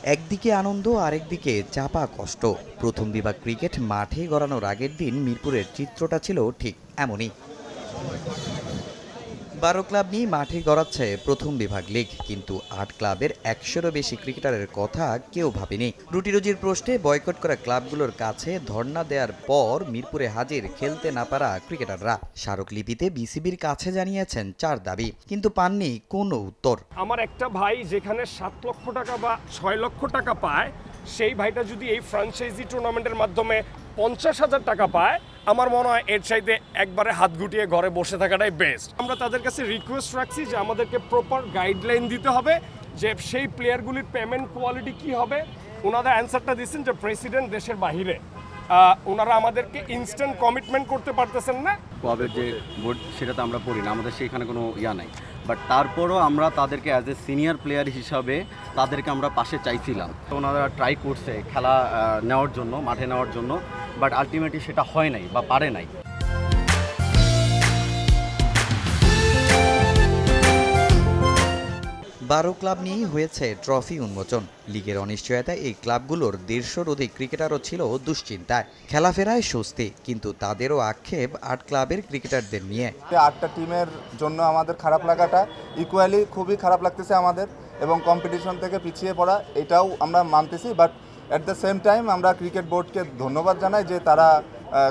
একদিকে আনন্দ, আরেকদিকে চাপা কষ্ট। প্রথম বিভাগ ক্রিকেট মাঠে গড়ানোর আগের দিন মিরপুরের চিত্রটা ছিল ঠিক এমনই। ১২ ক্লাব নিয়ে মাঠে গড়াচ্ছে প্রথম বিভাগ লিগ, কিন্তু ৮ ক্লাবের ১০০-রও বেশি ক্রিকেটারের কথা কেউ ভাবেনি। রুটিরুজির প্রশ্নে বয়কট করা ক্লাবগুলোর কাছে ধর্ণা দেওয়ার পর মিরপুরে হাজির খেলতে না পারা ক্রিকেটাররা স্মারকলিপিতে বিসিবির কাছে জানিয়েছেন ৪ দাবি, কিন্তু পাননি কোনো উত্তর। আমার একটা ভাই যেখানে ৭ লক্ষ টাকা বা ৬ লক্ষ টাকা পায়, সেই ভাইটা যদি এই ফ্র্যাঞ্চাইজি টুর্নামেন্টের মাধ্যমে ৫০,০০০ টাকা পায়, আমার মনে হয় এর চাইতে একবারে হাত গুটিয়ে ঘরে বসে থাকাটাই বেস্ট। আমরা তাদের কাছে রিকোয়েস্ট রাখছি যে আমাদেরকে প্রপার গাইডলাইন দিতে হবে যে সেই প্লেয়ারগুলির পেমেন্ট কোয়ালিটি কি হবে। ওনারা অ্যান্সারটা দিচ্ছেন যে প্রেসিডেন্ট দেশের বাহিরে, ওনারা আমাদেরকে ইনস্ট্যান্ট কমিটমেন্ট করতে পারতেছেন না। কবে যে বোর্ড সেটা তো আমরা পড়ি না, আমাদের সেখানে কোনো নাই, বাট তারপরও আমরা তাদেরকে অ্যাজ এ সিনিয়র প্লেয়ার হিসাবে তাদেরকে আমরা পাশে চাইছিলাম। ওনারা ট্রাই করছে খেলা নেওয়ার জন্য, মাঠে নেওয়ার জন্য, বাট আলটিমেটলি সেটা হয় নাই বা পারে নাই। ১২ ক্লাব নিয়েই হয়েছে ট্রফি উন্মোচন। লিগের অনিশ্চয়তায় এই ক্লাবগুলোর ১৫০-র অধিক ক্রিকেটারও ছিল দুশ্চিন্তায়। খেলা ফেরায় স্বস্তি, কিন্তু তাদেরও আক্ষেপ ৮ ক্লাবের ক্রিকেটারদের নিয়ে। ৮টা টিমের জন্য আমাদের খারাপ লাগাটা ইকুয়ালি খুবই খারাপ লাগতেছে আমাদের, এবং কম্পিটিশন থেকে পিছিয়ে পড়া এটাও আমরা মানতেছি। But at the same time আমরা ক্রিকেট বোর্ডকে ধন্যবাদ জানাই যে তারা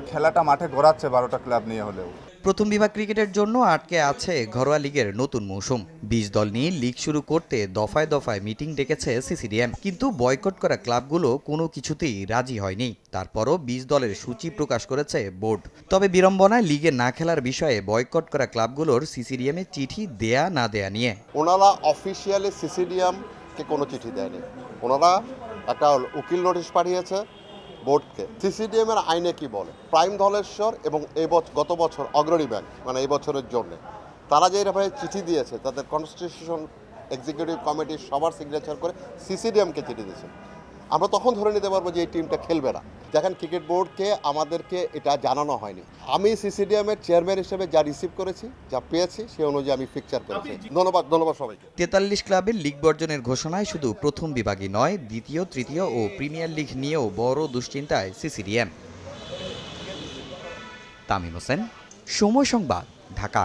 খেলাটা মাঠে গড়াচ্ছে ১২টা ক্লাব নিয়ে হলেও। প্রথম বিভাগ ক্রিকেটের জন্য আটকে আছে ঘরোয়া লিগের নতুন মৌসুম। ২০ দল নিয়ে লিগ শুরু করতে দফায় দফায় মিটিং ডেকেছে সিসিডিএম, কিন্তু বয়কট করা ক্লাবগুলো কোনো কিছুতেই রাজি হয়নি। তারপরও ২০ দলের সূচি প্রকাশ করেছে বোর্ড। তবে বিড়ম্বনায় লিগে না খেলার বিষয়ে বয়কট করা ক্লাবগুলোর সিসিডিএমে চিঠি দেয়া না দেয়া নিয়ে। ওনারা অফিসিয়ালি সিসিডিএমকে কোনো চিঠি দেয়নি, ওনারা একটা উকিল নোটিশ পাঠিয়েছে বোর্ডকে। সিসিডিএম এর আইনে কি বলে, প্রাইম ধলেশ্বর এবং গত বছর অগ্রণী ব্যাংক মানে এই বছরের জন্য তারা যে এভাবে চিঠি দিয়েছে, তাদের কনস্টিটিউশন এক্সিকিউটিভ কমিটির সবার সিগনেচার করে সিসিডিএমকে চিঠি দিয়েছে। আমরা তখন ধরে নিতে পারবো যে এই টিমটা খেলবে না। দেখেন, ক্রিকেট বোর্ডকে আমাদেরকে এটা জানানো হয়নি। আমি সিসিডিএমের চেয়ারম্যান হিসেবে যা রিসিভ করেছি, যা পেয়েছি, সে অনুযায়ী আমি ফিকচার করেছি। ধন্যবাদ সবাইকে। ৪৩ ক্লাবের লিগ বর্জনের ঘোষণায় শুধু প্রথম বিভাগই নয়, দ্বিতীয়, তৃতীয় ও প্রিমিয়ার লিগ নিয়েও বড় দুশ্চিন্তায় সিসিডিএম। তামিম হোসেন, সময় সংবাদ, ঢাকা।